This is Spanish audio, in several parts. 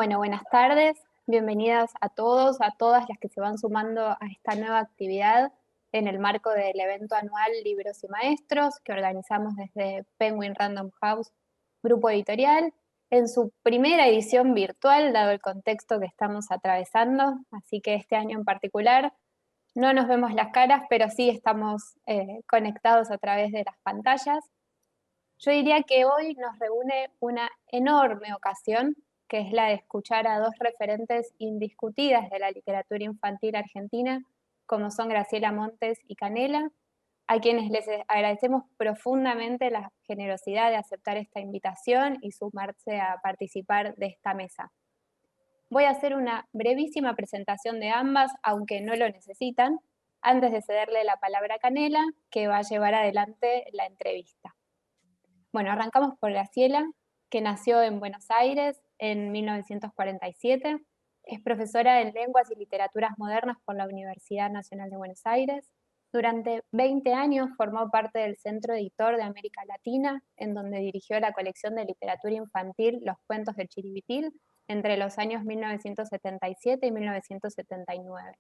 Bueno, buenas tardes, bienvenidas a todos, a todas las que se van sumando a esta nueva actividad en el marco del evento anual Libros y Maestros que organizamos desde Penguin Random House, grupo editorial, en su primera edición virtual, dado el contexto que estamos atravesando, así que este año en particular no nos vemos las caras, pero sí estamos conectados a través de las pantallas. Yo diría que hoy nos reúne una enorme ocasión, que es la de escuchar a dos referentes indiscutidas de la literatura infantil argentina, como son Graciela Montes y Canela, a quienes les agradecemos profundamente la generosidad de aceptar esta invitación y sumarse a participar de esta mesa. Voy a hacer una brevísima presentación de ambas, aunque no lo necesitan, antes de cederle la palabra a Canela, que va a llevar adelante la entrevista. Bueno, arrancamos por Graciela, que nació en Buenos Aires en 1947. Es profesora en Lenguas y Literaturas Modernas por la Universidad Nacional de Buenos Aires. Durante 20 años formó parte del Centro Editor de América Latina, en donde dirigió la colección de literatura infantil Los Cuentos del Chiribitil entre los años 1977 y 1979.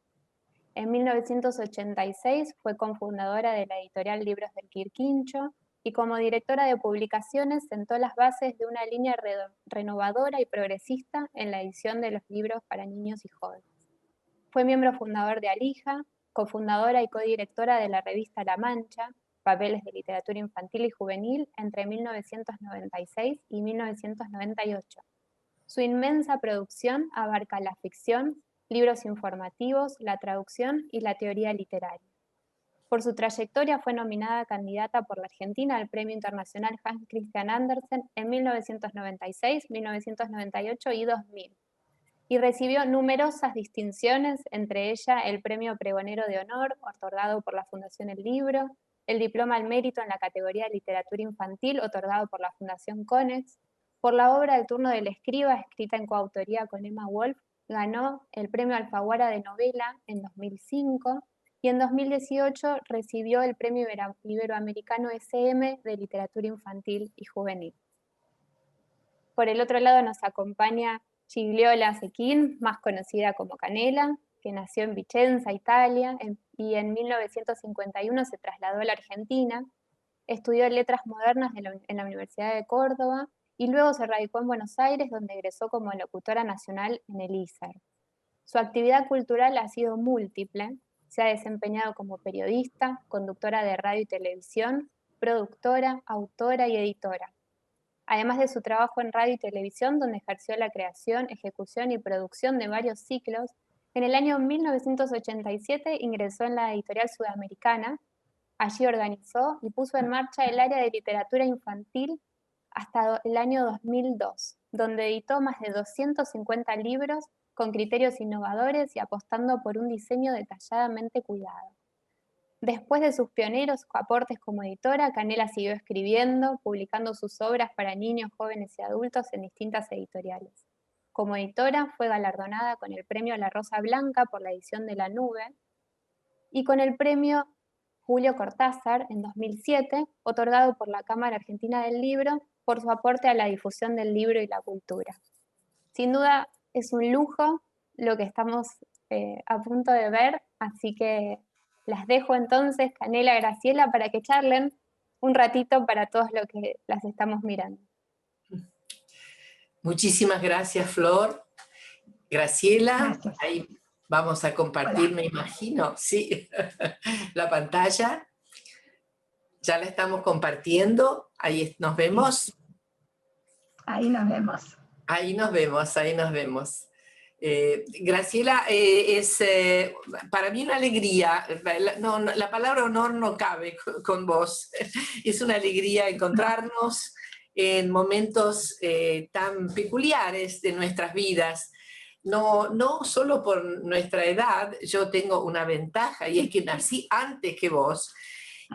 En 1986 fue cofundadora de la editorial Libros del Quirquincho, y como directora de publicaciones sentó las bases de una línea renovadora y progresista en la edición de los libros para niños y jóvenes. Fue miembro fundador de Alija, cofundadora y codirectora de la revista La Mancha, papeles de literatura infantil y juvenil entre 1996 y 1998. Su inmensa producción abarca la ficción, libros informativos, la traducción y la teoría literaria. Por su trayectoria fue nominada candidata por la Argentina al Premio Internacional Hans Christian Andersen en 1996, 1998 y 2000. Y recibió numerosas distinciones, entre ellas el Premio Pregonero de Honor, otorgado por la Fundación El Libro, el Diploma al Mérito en la categoría de Literatura Infantil, otorgado por la Fundación Konex. Por la obra El Turno del Escriba, escrita en coautoría con Emma Wolf, ganó el Premio Alfaguara de Novela en 2005, y en 2018 recibió el Premio Iberoamericano SM de Literatura Infantil y Juvenil. Por el otro lado nos acompaña Gigliola Cecchin, más conocida como Canela, que nació en Vicenza, Italia, y en 1951 se trasladó a la Argentina. Estudió Letras Modernas en la Universidad de Córdoba y luego se radicó en Buenos Aires, donde egresó como locutora nacional en el ISER. Su actividad cultural ha sido múltiple. Se ha desempeñado como periodista, conductora de radio y televisión, productora, autora y editora. Además de su trabajo en radio y televisión, donde ejerció la creación, ejecución y producción de varios ciclos, en el año 1987 ingresó en la editorial Sudamericana. Allí organizó y puso en marcha el área de literatura infantil hasta el año 2002, donde editó más de 250 libros con criterios innovadores y apostando por un diseño detalladamente cuidado. Después de sus pioneros aportes como editora, Canela siguió escribiendo, publicando sus obras para niños, jóvenes y adultos en distintas editoriales. Como editora fue galardonada con el premio La Rosa Blanca por la edición de La Nube y con el premio Julio Cortázar en 2007, otorgado por la Cámara Argentina del Libro por su aporte a la difusión del libro y la cultura. Sin duda es un lujo lo que estamos a punto de ver, así que las dejo entonces, Canela, Graciela, para que charlen un ratito para todos los que las estamos mirando. Muchísimas gracias, Flor. Graciela, Gracias. ahí vamos a compartir, Hola. me imagino, sí, la pantalla. Ya la estamos compartiendo, ahí nos vemos. Ahí nos vemos. Ahí nos vemos, ahí nos vemos. Graciela, es para mí una alegría, la palabra honor no cabe con vos, es una alegría encontrarnos en momentos tan peculiares de nuestras vidas, no solo por nuestra edad. Yo tengo una ventaja y es que nací antes que vos,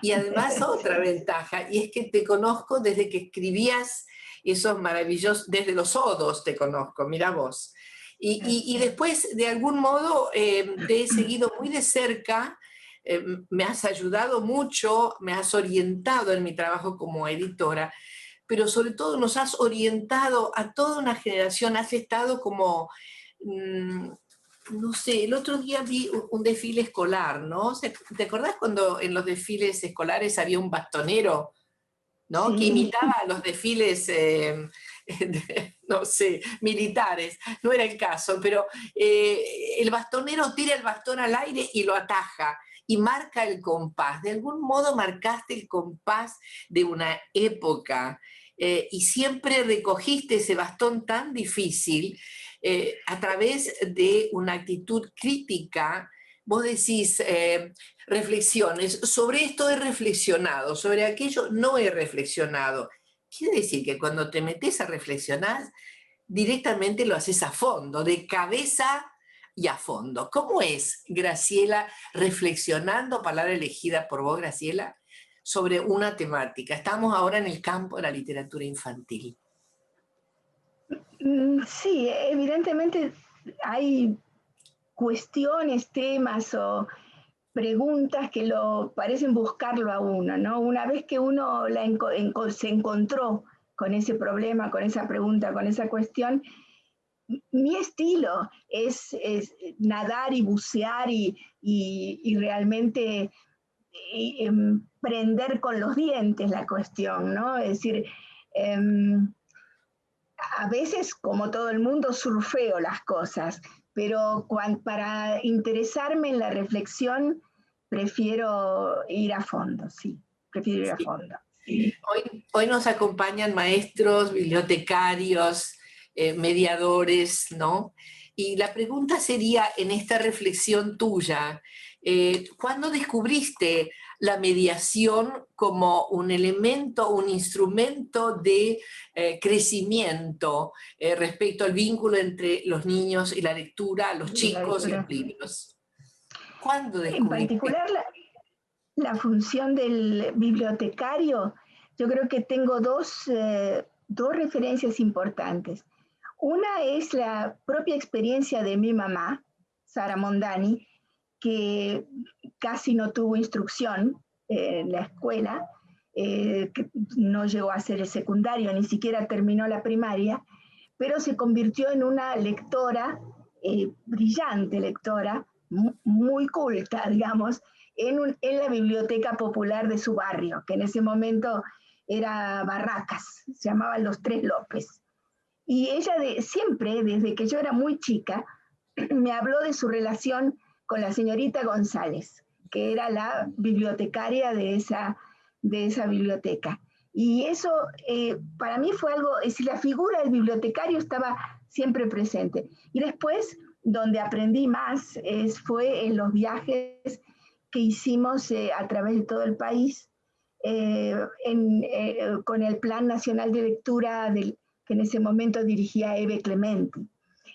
y además otra ventaja, y es que te conozco desde que escribías esos maravillosos, desde los odos te conozco, mira vos. Y después, de algún modo, te he seguido muy de cerca, me has ayudado mucho, me has orientado en mi trabajo como editora, pero sobre todo nos has orientado a toda una generación, has estado como, no sé, el otro día vi un desfile escolar, ¿no? ¿Te acordás cuando en los desfiles escolares había un bastonero, ¿no? Sí. Que imitaba a los desfiles, no sé, militares? No era el caso, pero el bastonero tira el bastón al aire y lo ataja y marca el compás. De algún modo marcaste el compás de una época y siempre recogiste ese bastón tan difícil a través de una actitud crítica. Vos decís, reflexiones, sobre esto he reflexionado, sobre aquello no he reflexionado. Quiere decir que cuando te metes a reflexionar, directamente lo haces a fondo, de cabeza y a fondo. ¿Cómo es, Graciela, reflexionando, palabra elegida por vos, Graciela, sobre una temática? Estamos ahora en el campo de la literatura infantil. Sí, evidentemente hay cuestiones, temas o preguntas que lo parecen buscarlo a uno, ¿no? Una vez que uno se encontró con ese problema, con esa pregunta, con esa cuestión, mi estilo es nadar y bucear y realmente prender con los dientes la cuestión, ¿no? Es decir, a veces, como todo el mundo, surfeo las cosas, pero para interesarme en la reflexión, prefiero ir a fondo, sí, prefiero ir a Sí. fondo. Sí. Hoy nos acompañan maestros, bibliotecarios, mediadores, ¿no? Y la pregunta sería, en esta reflexión tuya, ¿cuándo descubriste la mediación como un elemento, un instrumento de crecimiento respecto al vínculo entre los niños y la lectura, los chicos y los libros? ¿Cuándo En descubriste? particular, la función del bibliotecario, yo creo que tengo dos referencias importantes. Una es la propia experiencia de mi mamá, Sara Mondani, que casi no tuvo instrucción en la escuela, que no llegó a ser el secundario, ni siquiera terminó la primaria, pero se convirtió en una lectora, brillante lectora, muy culta, digamos, en la biblioteca popular de su barrio, que en ese momento era Barracas, se llamaban Los Tres López. Y ella siempre, desde que yo era muy chica, me habló de su relación con la señorita González, que era la bibliotecaria de esa biblioteca. Y eso para mí fue algo, es decir, la figura del bibliotecario estaba siempre presente. Y después, donde aprendí más, fue en los viajes que hicimos a través de todo el país, con el Plan Nacional de Lectura que en ese momento dirigía Eve Clementi,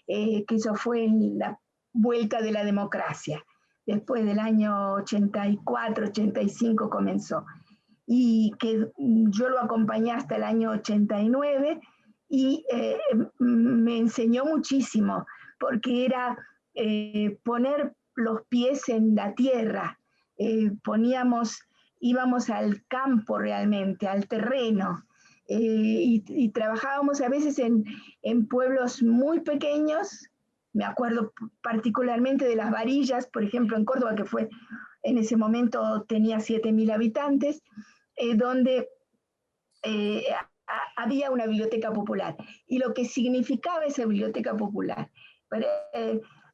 que eso fue en la vuelta de la democracia. Después del año 84, 85 comenzó. Y que yo lo acompañé hasta el año 89 y me enseñó muchísimo, porque era poner los pies en la tierra, íbamos al campo realmente, al terreno, y trabajábamos a veces en pueblos muy pequeños. Me acuerdo particularmente de Las Varillas, por ejemplo, en Córdoba, que fue en ese momento tenía 7.000 habitantes, donde había una biblioteca popular. Y lo que significaba esa biblioteca popular.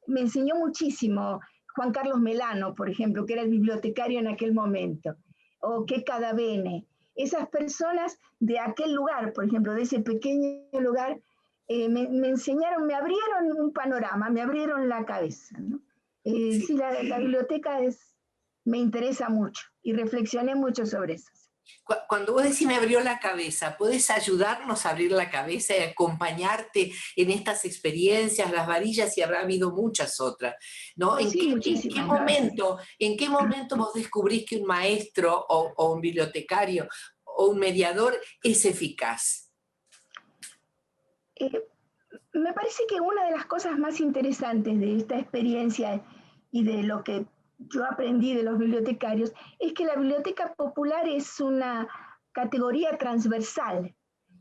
Me enseñó muchísimo Juan Carlos Melano, por ejemplo, que era el bibliotecario en aquel momento, o que Cadavene. Esas personas de aquel lugar, por ejemplo, de ese pequeño lugar, me enseñaron, me abrieron un panorama, me abrieron la cabeza, ¿no? Sí. Sí, la biblioteca me interesa mucho y reflexioné mucho sobre eso. Cuando vos decís me abrió la cabeza, ¿puedes ayudarnos a abrir la cabeza y acompañarte en estas experiencias, Las Varillas, y habrá habido muchas otras, ¿no? Oh, sí, muchísimas. ¿En qué momento vos descubrís que un maestro o un bibliotecario o un mediador es eficaz? Me parece que una de las cosas más interesantes de esta experiencia y de lo que yo aprendí de los bibliotecarios es que la biblioteca popular es una categoría transversal.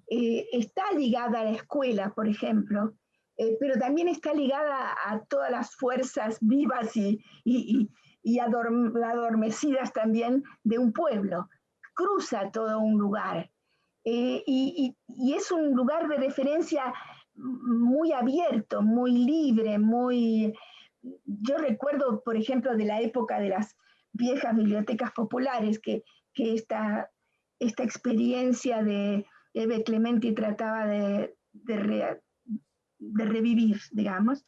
está ligada a la escuela, por ejemplo, pero también está ligada a todas las fuerzas vivas y adormecidas también de un pueblo. Cruza todo un lugar. Y es un lugar de referencia muy abierto, muy libre, muy... Yo recuerdo, por ejemplo, de la época de las viejas bibliotecas populares, que esta experiencia de Eve Clementi trataba de revivir, digamos,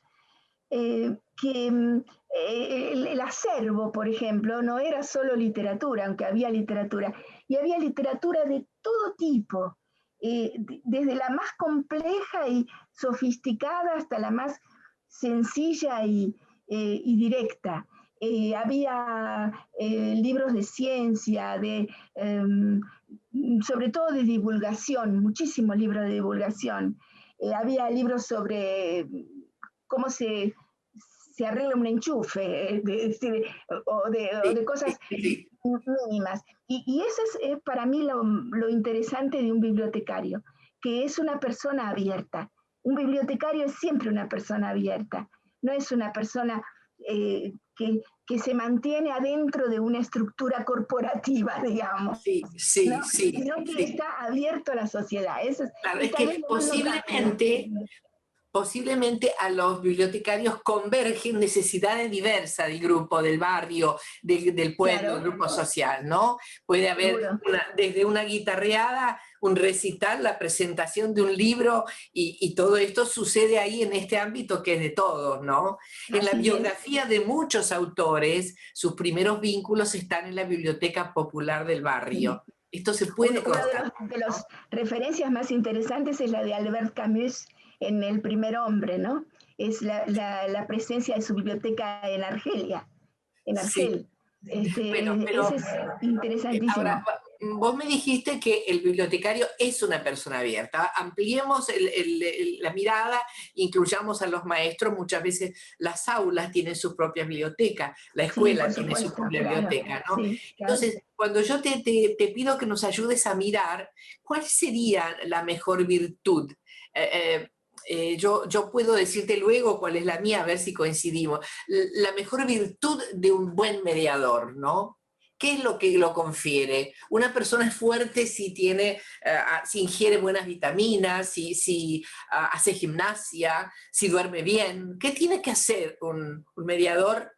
que el acervo, por ejemplo, no era solo literatura, aunque había literatura, y había literatura de todo tipo, desde la más compleja y sofisticada hasta la más sencilla y directa. Había libros de ciencia, sobre todo de divulgación, muchísimos libros de divulgación. Había libros sobre cómo se arregla un enchufe, o de cosas mínimas. Y eso es para mí lo interesante de un bibliotecario, que es una persona abierta. Un bibliotecario es siempre una persona abierta, no es una persona que se mantiene adentro de una estructura corporativa, digamos. Sí, sí, ¿no? sí. Sino que está abierto a la sociedad. Eso claro, es que posiblemente a los bibliotecarios convergen necesidades diversas del grupo, del barrio, del pueblo, claro, del grupo social, ¿no? Puede haber desde una guitarreada, un recital, la presentación de un libro, y todo esto sucede ahí en este ámbito que es de todos, ¿no? En la biografía de muchos autores, sus primeros vínculos están en la biblioteca popular del barrio. Esto se puede constatar. Una de las referencias más interesantes es la de Albert Camus en El primer hombre, ¿no? Es la presencia de su biblioteca en Argelia, en Argel. Sí. Pero ese es interesantísimo. Ahora, vos me dijiste que el bibliotecario es una persona abierta. Ampliemos la mirada, incluyamos a los maestros. Muchas veces las aulas tienen sus propias bibliotecas, la escuela tiene su propia biblioteca, ¿no? Sí, claro. Entonces, cuando yo te pido que nos ayudes a mirar, ¿cuál sería la mejor virtud? Yo puedo decirte luego cuál es la mía, a ver si coincidimos. La mejor virtud de un buen mediador, ¿no? ¿Qué es lo que lo confiere? Una persona es fuerte si si ingiere buenas vitaminas, si hace gimnasia, si duerme bien. ¿Qué tiene que hacer un mediador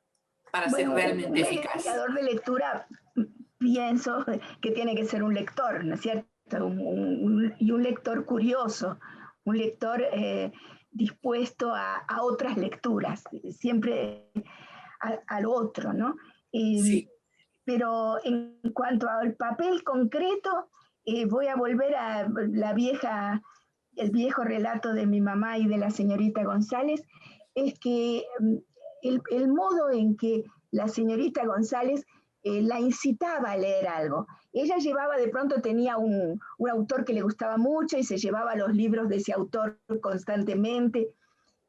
para ser realmente eficaz? Un mediador de lectura, pienso que tiene que ser un lector, ¿no es cierto? Y un lector curioso, un lector dispuesto a otras lecturas, siempre al otro, ¿no? Sí. Pero en cuanto al papel concreto, voy a volver a el viejo relato de mi mamá y de la señorita González, es que el modo en que la señorita González la incitaba a leer algo. Ella de pronto tenía un autor que le gustaba mucho y se llevaba los libros de ese autor constantemente.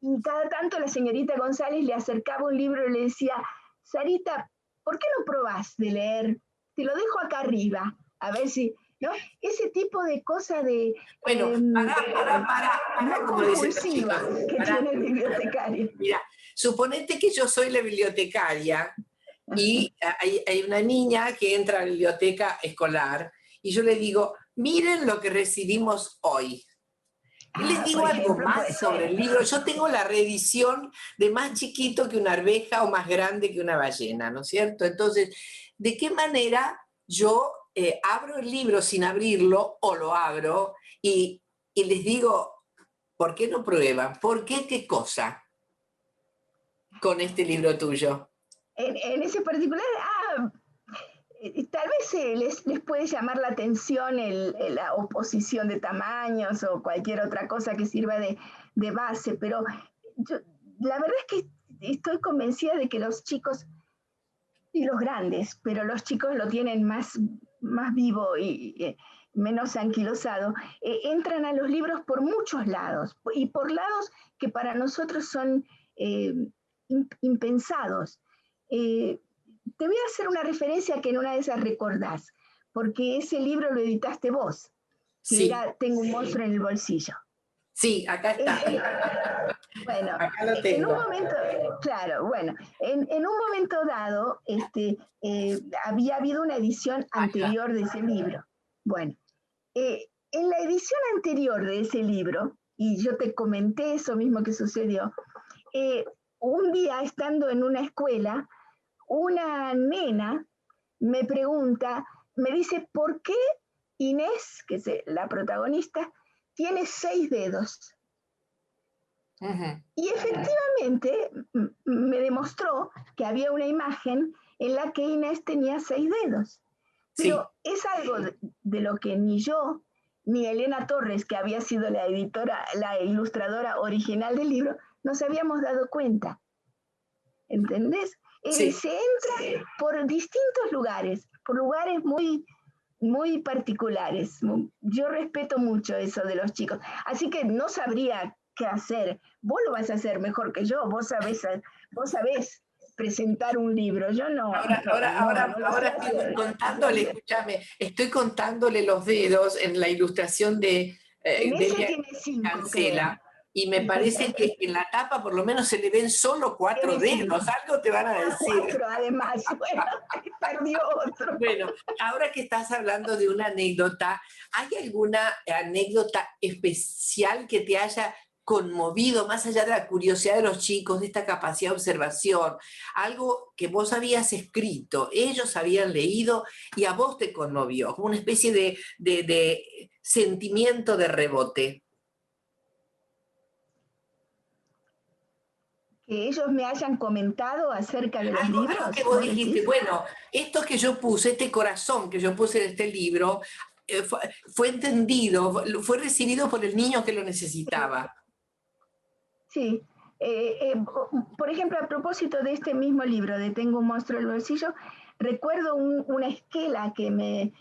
Y cada tanto la señorita González le acercaba un libro y le decía, Sarita, ¿por qué no probás de leer? Te lo dejo acá arriba, a ver si, ¿no? Ese tipo de cosas de... Bueno, para, como dicen los chicos. Que tiene el bibliotecario. Mira, suponete que yo soy la bibliotecaria y hay una niña que entra a la biblioteca escolar y yo le digo, miren lo que recibimos hoy. Y les digo algo más sobre el libro. Yo tengo la reedición de más chiquito que una arveja o más grande que una ballena, ¿no es cierto? Entonces, ¿de qué manera yo abro el libro sin abrirlo o lo abro y les digo, ¿por qué no prueban? ¿Por qué qué cosa con este libro tuyo? En ese particular, tal vez les puede llamar la atención la oposición de tamaños o cualquier otra cosa que sirva de base, pero la verdad es que estoy convencida de que los chicos y los grandes, pero los chicos lo tienen más vivo y menos anquilosado, entran a los libros por muchos lados y por lados que para nosotros son impensados. Te voy a hacer una referencia que en una de esas recordás, porque ese libro lo editaste vos. que Sí, era Tengo un monstruo en el bolsillo. sí, acá está. Bueno, Acá lo en un tengo. momento, claro, bueno, en un momento dado había habido una edición anterior de ese libro. Bueno, en la edición anterior de ese libro, y yo te comenté eso mismo que sucedió, un día estando en una escuela, una nena me pregunta, me dice, ¿por qué Inés, que es la protagonista, tiene 6 dedos? Ujú. Y efectivamente me demostró que había una imagen en la que Inés tenía 6 dedos. Sí, Pero es algo de lo que ni yo, ni Elena Torres, que había sido la editora, la ilustradora original del libro, nos habíamos dado cuenta. ¿Entendés? sí. Se entra por distintos lugares, por lugares muy, muy particulares. Yo respeto mucho eso de los chicos. Así que no sabría qué hacer. Vos lo vas a hacer mejor que yo. Vos sabés presentar un libro. Yo no lo sé Estoy hacer. contándole, escúchame, estoy contándole los dedos en la ilustración de En ese Delia tiene 5, creo. Cancela, y me parece que en la tapa por lo menos se le ven solo 4 Tiene 5. dedos, algo te van a decir. 4, además. Bueno, perdió otro. Bueno, ahora que estás hablando de una anécdota, ¿hay alguna anécdota especial que te haya conmovido, más allá de la curiosidad de los chicos, de esta capacidad de observación? Algo que vos habías escrito, ellos habían leído y a vos te conmovió, como una especie de sentimiento de rebote. Que ellos me hayan comentado acerca de los Algo que libros, vos ¿vos dijiste, decís? bueno, esto que yo puse, este corazón que yo puse en este libro, fue entendido, fue recibido por el niño que lo necesitaba. Sí. Por ejemplo, a propósito de este mismo libro, de Tengo un monstruo en el bolsillo, recuerdo una esquela que en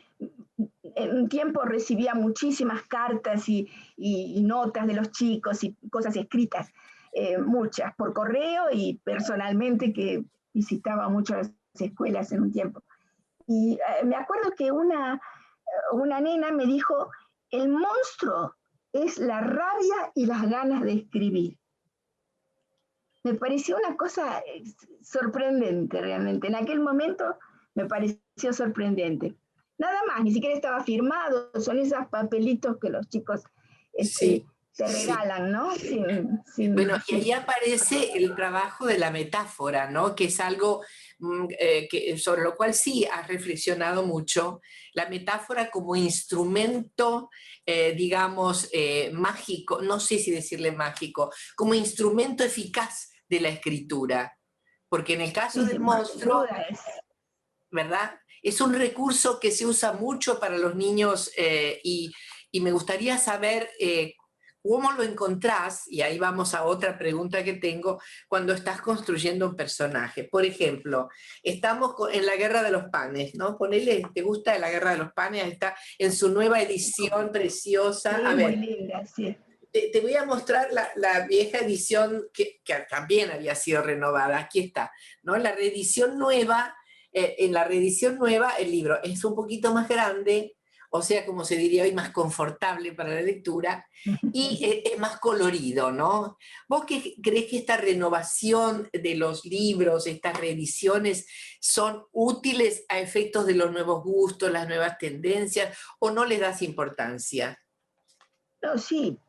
un tiempo recibía muchísimas cartas y notas de los chicos y cosas escritas, muchas por correo y personalmente, que visitaba muchas escuelas en un tiempo. Y me acuerdo que una nena me dijo, el monstruo es la rabia y las ganas de escribir. Me pareció una cosa sorprendente realmente. En aquel momento me pareció sorprendente. Nada más, ni siquiera estaba firmado, son esos papelitos que los chicos Sí, te sí. regalan, ¿no? Bueno, y ahí aparece el trabajo de la metáfora, ¿no? Que es algo sobre lo cual sí has reflexionado mucho. La metáfora como instrumento, digamos, mágico, no sé si decirle mágico, como instrumento eficaz de la escritura. Porque en el caso Sí, del sin monstruo, duda es. ¿verdad? Es un recurso que se usa mucho para los niños y me gustaría saber cómo lo encontrás, y ahí vamos a otra pregunta que tengo, cuando estás construyendo un personaje. Por ejemplo, estamos en la Guerra de los Panes, ¿no? Ponele, ¿te gusta la Guerra de los Panes? Está en su nueva edición preciosa. A Sí, muy ver, linda, sí. te voy a mostrar la vieja edición que también había sido renovada. Aquí está, ¿no? La reedición nueva, en la reedición nueva el libro es un poquito más grande, o sea, como se diría hoy, más confortable para la lectura, y es más colorido, ¿no? ¿Vos qué crees que esta renovación de los libros, estas reediciones, son útiles a efectos de los nuevos gustos, las nuevas tendencias, o no les das importancia? No, sí,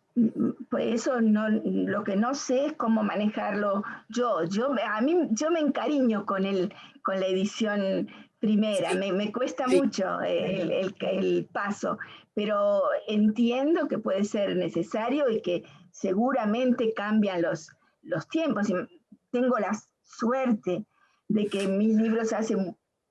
pues eso no, lo que no sé es cómo manejarlo yo. Yo me encariño con la edición primera, Sí, me cuesta sí. mucho el paso, pero entiendo que puede ser necesario y que seguramente cambian los tiempos. Y tengo la suerte de que mis libros hace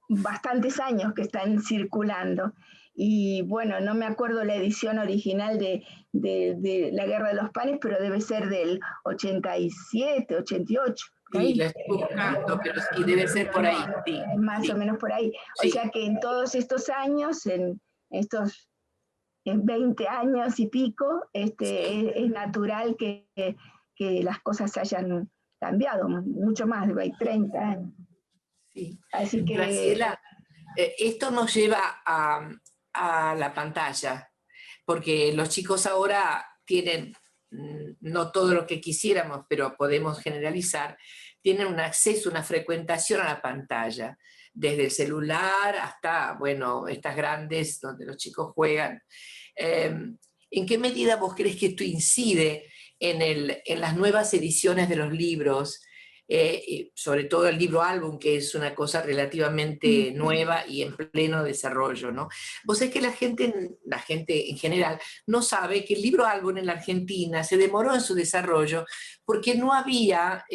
bastantes años que están circulando. Y bueno, no me acuerdo la edición original de La Guerra de los Panes, pero debe ser del 87, 88, por Sí, ahí. la estoy buscando, pero sí, debe ser Pero por no, ahí, sí, más o sí, menos por ahí. O sí. sea que en todos estos años, en estos 20 años y pico, Sí, es natural que las cosas hayan cambiado, mucho más de 30 años. sí. Así que Graciela, esto nos lleva a la pantalla, porque los chicos ahora tienen, no todo lo que quisiéramos, pero podemos generalizar, tienen un acceso, una frecuentación a la pantalla, desde el celular hasta, bueno, estas grandes donde los chicos juegan. ¿En qué medida vos crees que esto incide en las nuevas ediciones de los libros, y sobre todo el libro álbum, que es una cosa relativamente nueva y en pleno desarrollo, ¿no? Vos sabés que la gente en general no sabe que el libro álbum en la Argentina se demoró en su desarrollo porque no había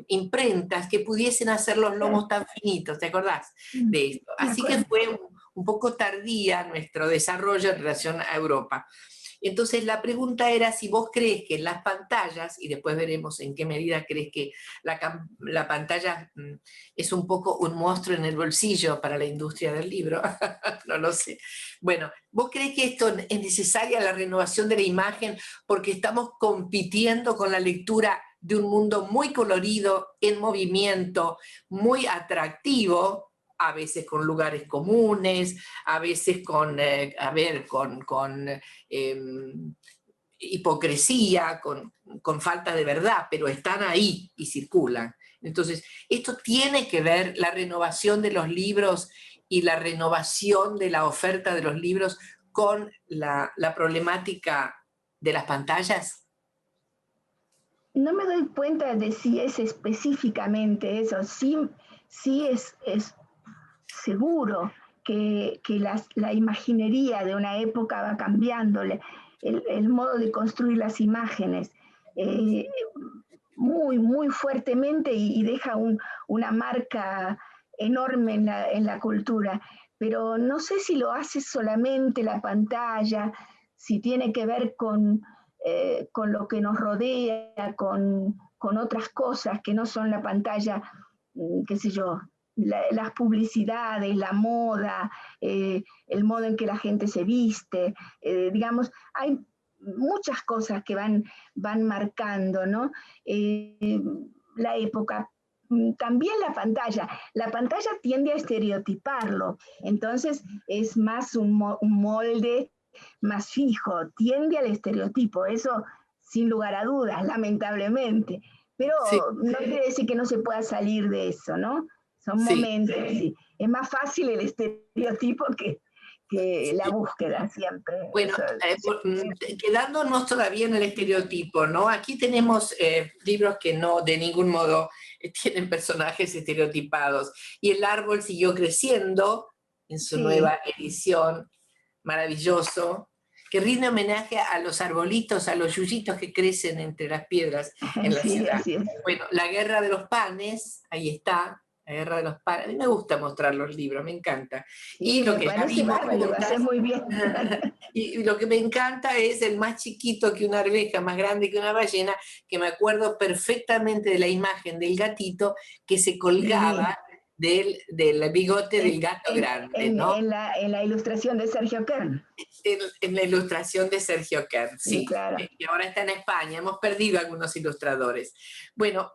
imprentas que pudiesen hacer los lomos tan finitos, ¿te acordás de esto? Así que fue un poco tardía nuestro desarrollo en relación a Europa. Entonces la pregunta era si vos crees que en las pantallas, y después veremos en qué medida crees que la pantalla es un poco un monstruo en el bolsillo para la industria del libro, no lo sé. Bueno, ¿vos crees que esto es necesaria la renovación de la imagen porque estamos compitiendo con la lectura de un mundo muy colorido, en movimiento, muy atractivo, a veces con lugares comunes, a veces con hipocresía, con falta de verdad, pero están ahí y circulan? Entonces, esto tiene que ver la renovación de los libros y la renovación de la oferta de los libros con la problemática de las pantallas. No me doy cuenta de si es específicamente eso. Sí es seguro que la imaginería de una época va cambiando, el modo de construir las imágenes muy fuertemente y deja una marca enorme en la cultura. Pero no sé si lo hace solamente la pantalla, si tiene que ver con lo que nos rodea, con otras cosas que no son la pantalla, qué sé yo, las publicidades, la moda, el modo en que la gente se viste, digamos, hay muchas cosas que van marcando, ¿no? La época. También la pantalla tiende a estereotiparlo, entonces es más un molde más fijo, tiende al estereotipo, eso sin lugar a dudas, lamentablemente, pero Sí. no quiere decir que no se pueda salir de eso, ¿no? Son momentos, sí. Es más fácil el estereotipo que la búsqueda siempre. Bueno, quedándonos todavía en el estereotipo, ¿no? Aquí tenemos libros que no, de ningún modo tienen personajes estereotipados. Y El árbol siguió creciendo en su nueva edición, maravilloso, que rinde homenaje a los arbolitos, a los yuyitos que crecen entre las piedras en la ciudad. Así es. Bueno, La guerra de los panes, ahí está. La guerra de los panes. A mí me gusta mostrar los libros, me encanta. Sí, y lo me que parece bárbaro, lo haces muy bien. y lo que me encanta es el más chiquito que una arveja, más grande que una ballena, que me acuerdo perfectamente de la imagen del gatito que se colgaba del bigote del gato grande, ¿no? En la ilustración de Sergio Kern. En la ilustración de Sergio Kern, sí, claro. Que ahora está en España. Hemos perdido algunos ilustradores. Bueno,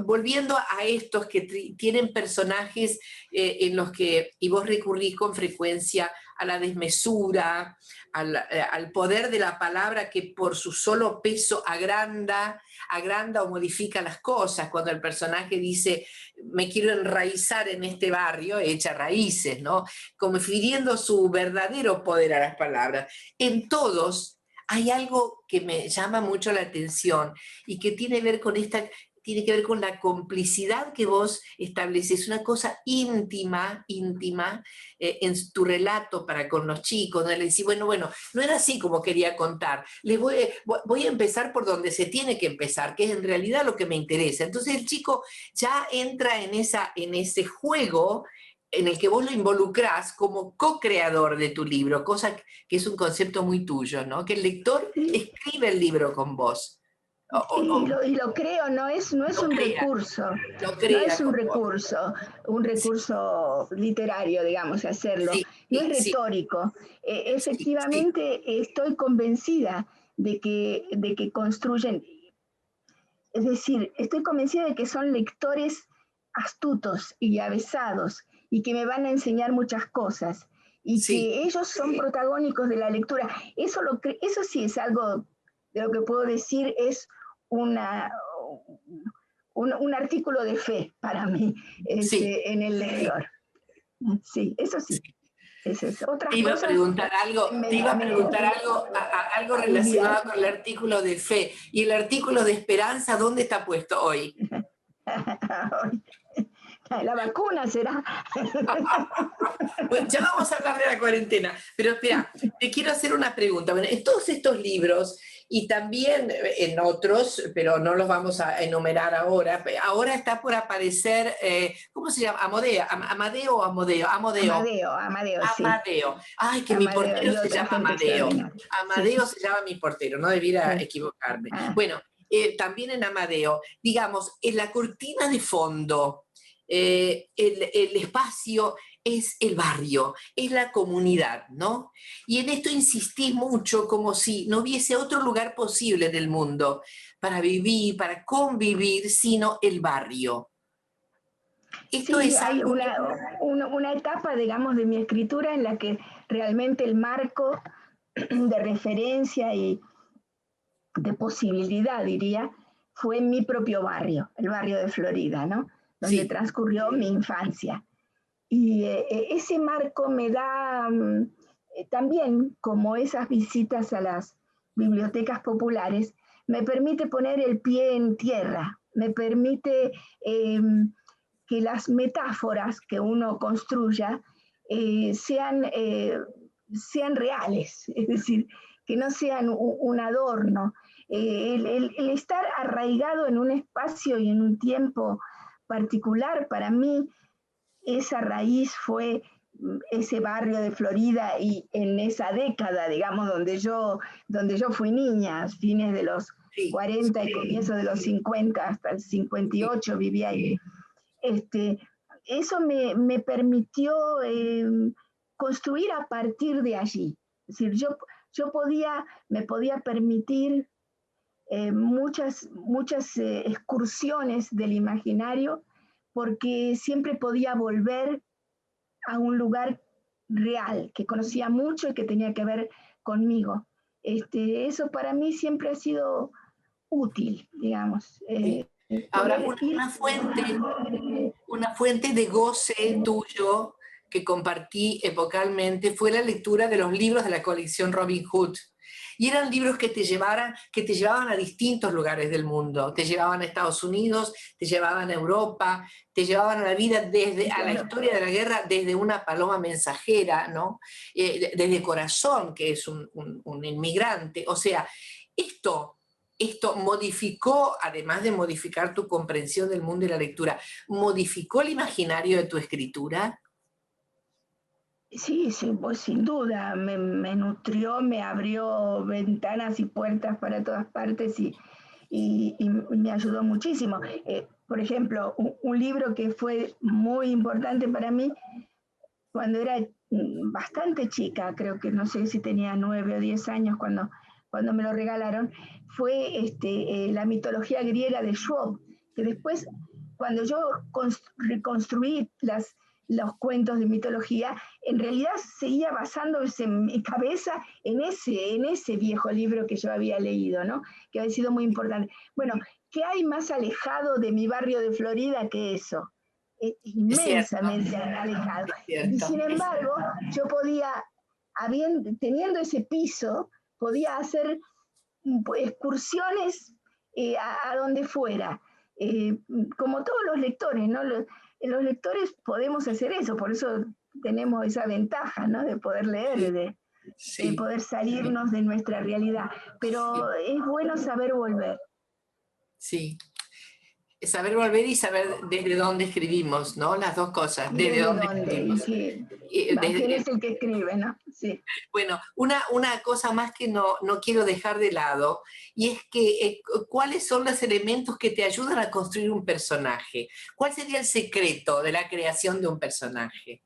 volviendo a estos que tienen personajes en los que, y vos recurrís con frecuencia a la desmesura, al poder de la palabra que por su solo peso agranda o modifica las cosas. Cuando el personaje dice, me quiero enraizar en este barrio, echa raíces, ¿no? Confiriendo su verdadero poder a las palabras. En todos hay algo que me llama mucho la atención y que tiene que ver con la complicidad que vos estableces, una cosa íntima, en tu relato para con los chicos, donde le decís, bueno, no era así como quería contar, voy a empezar por donde se tiene que empezar, que es en realidad lo que me interesa. Entonces el chico ya entra en ese juego en el que vos lo involucrás como co-creador de tu libro, cosa que es un concepto muy tuyo, ¿no? Que el lector escribe el libro con vos. Y lo creo, no es un recurso, no es un recurso literario, digamos, hacerlo, no es retórico. Efectivamente, estoy convencida de que construyen, es decir, estoy convencida de que son lectores astutos y avesados y que me van a enseñar muchas cosas. y Sí. que ellos son protagónicos de la lectura. Eso sí es algo de lo que puedo decir, es un artículo de fe para mí Sí. en el lector. Sí, eso sí. Sí. Otras Te iba a cosas preguntar algo, algo relacionado con el artículo de fe. ¿Y el artículo de esperanza dónde está puesto hoy? La vacuna será. Bueno, ya vamos a hablar de la cuarentena, pero espera, te quiero hacer una pregunta. Bueno, en todos estos libros y también en otros, pero no los vamos a enumerar ahora, ahora está por aparecer, ¿cómo se llama? ¿Amadeo o Amodeo? Amadeo, sí. Amadeo. Ay, que mi Amadeo y portero se otra llama gente Amadeo. extraordinaria. Amadeo se llama mi portero, no debiera Sí. equivocarme. Ah. Bueno, también en Amadeo, digamos, en la cortina de fondo, el espacio es el barrio, es la comunidad, ¿no? Y en esto insistí mucho como si no hubiese otro lugar posible en el mundo para vivir, para convivir, sino el barrio. Esto Sí, es hay algo una etapa, digamos, de mi escritura en la que realmente el marco de referencia y de posibilidad, diría, fue mi propio barrio, el barrio de Florida, ¿no? Donde sí, transcurrió mi infancia. Y ese marco me da también, como esas visitas a las bibliotecas populares, me permite poner el pie en tierra, me permite que las metáforas que uno construya sean reales, es decir, que no sean un adorno. El estar arraigado en un espacio y en un tiempo particular, para mí, esa raíz fue ese barrio de Florida y en esa década, digamos, donde yo fui niña, fines de los sí, 40 y comienzos de los 50 hasta el 58 vivía ahí. Eso me permitió construir a partir de allí. Es decir, yo me podía permitir muchas excursiones del imaginario porque siempre podía volver a un lugar real, que conocía mucho y que tenía que ver conmigo. Eso para mí siempre ha sido útil, digamos. sí. Ahora, Poder ir... una fuente de goce tuyo que compartí epocalmente fue la lectura de los libros de la colección Robin Hood. Y eran libros que te llevaban a distintos lugares del mundo. Te llevaban a Estados Unidos, te llevaban a Europa, te llevaban a la vida a la historia de la guerra desde una paloma mensajera, ¿no? Desde Corazón, que es un inmigrante. O sea, esto modificó, además de modificar tu comprensión del mundo y la lectura, ¿modificó el imaginario de tu escritura? Sí, sí, pues sin duda, me nutrió, me abrió ventanas y puertas para todas partes y me ayudó muchísimo. Por ejemplo, un libro que fue muy importante para mí cuando era bastante chica, creo que no sé si tenía 9 o 10 años cuando me lo regalaron, fue la mitología griega de Schwab, que después, cuando yo reconstruí los cuentos de mitología, en realidad seguía basándose en mi cabeza en ese viejo libro que yo había leído, ¿no? Que había sido muy importante. Bueno, ¿qué hay más alejado de mi barrio de Florida que eso? Inmensamente alejado. Y sin embargo, yo podía, teniendo ese piso, podía hacer excursiones a donde fuera, como todos los lectores, ¿no? Los lectores podemos hacer eso, por eso tenemos esa ventaja, ¿no? De poder leer, de poder salirnos de nuestra realidad. Pero es bueno saber volver. Sí. Saber volver y saber desde dónde escribimos, ¿no? Las dos cosas, desde dónde escribimos. ¿Quién es el que escribe, no? Sí. Bueno, una cosa más que no quiero dejar de lado, y es que ¿cuáles son los elementos que te ayudan a construir un personaje? ¿Cuál sería el secreto de la creación de un personaje?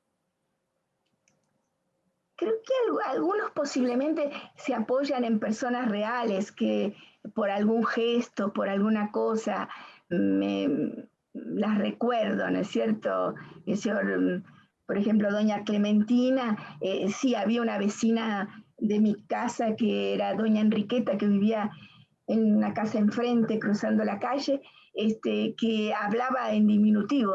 Creo que algunos posiblemente se apoyan en personas reales que por algún gesto, por alguna cosa, las recuerdo, ¿no es cierto? El señor por ejemplo, doña Clementina, sí, había una vecina de mi casa que era doña Enriqueta, que vivía en una casa enfrente, cruzando la calle, que hablaba en diminutivo.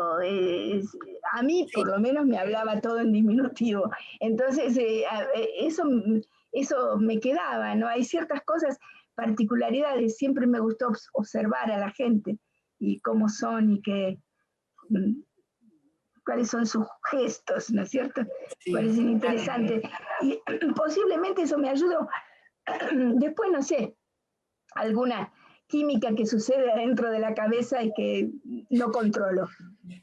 A mí, por lo menos, me hablaba todo en diminutivo. Entonces, eso me quedaba, ¿no? Hay ciertas cosas, particularidades, siempre me gustó observar a la gente y cómo son y cuáles son sus gestos, ¿no es cierto? Sí. Parecen interesantes. Y posiblemente eso me ayudó. Después, no sé, alguna química que sucede dentro de la cabeza y que no controlo.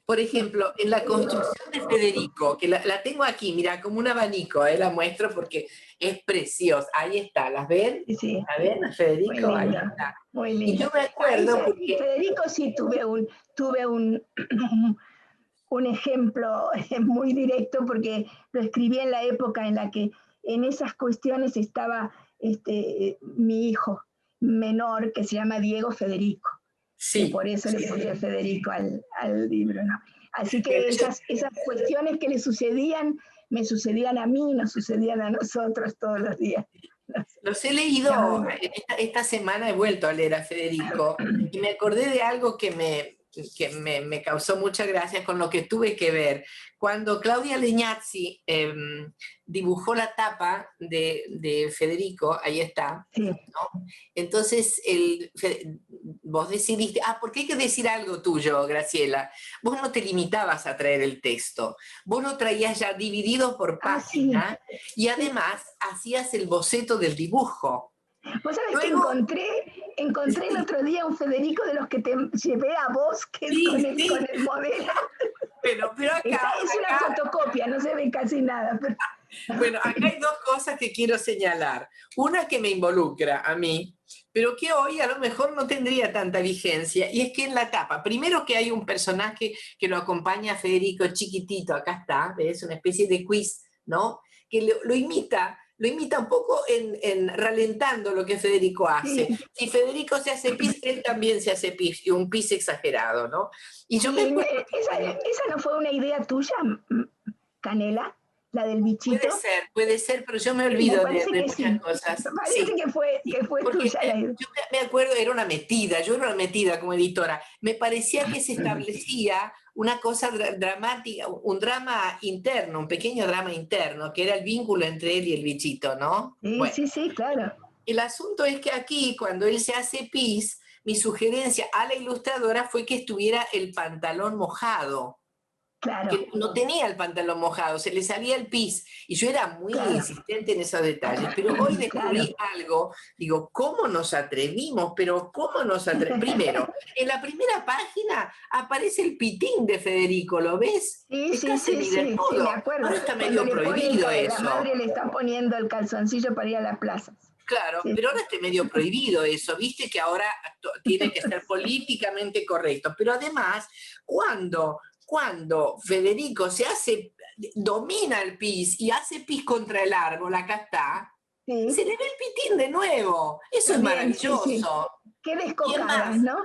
Por ejemplo, en la construcción de Federico, que la tengo aquí, mira, como un abanico, la muestro porque es preciosa. Ahí está, ¿las ven? Sí. ¿La ven a Federico? Muy Ahí lindo, está. muy lindo. Y yo me acuerdo porque... Federico sí tuve un ejemplo muy directo porque lo escribí en la época en la que en esas cuestiones estaba mi hijo menor que se llama Diego Federico. Sí. Y por eso le puse Federico al libro, ¿no? Así que esas cuestiones que le sucedían, me sucedían a mí, nos sucedían a nosotros todos los días. Los he leído, esta semana he vuelto a leer a Federico y me acordé de algo que me causó mucha gracia con lo que tuve que ver. Cuando Claudia Legnazzi dibujó la tapa de Federico, ahí está, sí. ¿no? Entonces vos decidiste, porque hay que decir algo tuyo, Graciela, vos no te limitabas a traer el texto, vos lo traías ya dividido por página y además hacías el boceto del dibujo. Vos sabés que encontré el otro día un Federico de los que te llevé a vos, que es con el modelo. Pero acá... Es una fotocopia, no se ve casi nada. Pero... Bueno, acá hay dos cosas que quiero señalar. Una que me involucra a mí, pero que hoy a lo mejor no tendría tanta vigencia, y es que en la tapa, primero que hay un personaje que lo acompaña a Federico chiquitito, acá está, ¿ves? Una especie de quiz, ¿no? Que lo imita un poco ralentando lo que Federico hace. Sí. Si Federico se hace pis, él también se hace pis, y un pis exagerado, ¿no? Y yo esa no fue una idea tuya, Canela, la del bichito. Puede ser, pero yo me olvido de muchas cosas. Parece que fue tuya la idea. Yo me acuerdo, yo era una metida como editora. Me parecía que se establecía una cosa dramática, un drama interno, un pequeño drama interno, que era el vínculo entre él y el bichito, ¿no? Sí, bueno, sí, claro. El asunto es que aquí, cuando él se hace pis, mi sugerencia a la ilustradora fue que estuviera el pantalón mojado. Claro. Que no tenía el pantalón mojado, se le salía el pis, y yo era muy insistente en esos detalles, pero hoy descubrí algo, digo, ¿cómo nos atrevimos? Primero, en la primera página aparece el pitín de Federico, ¿lo ves? Sí, me acuerdo. Ahora está medio prohibido eso. La madre le está poniendo el calzoncillo para ir a la plaza. Claro, pero ahora está medio prohibido eso, viste que ahora tiene que ser políticamente correcto, pero además, cuando Federico domina el pis y hace pis contra el árbol, acá está, se le ve el pitín de nuevo. Eso es maravilloso. Sí. Qué descocadas, ¿no?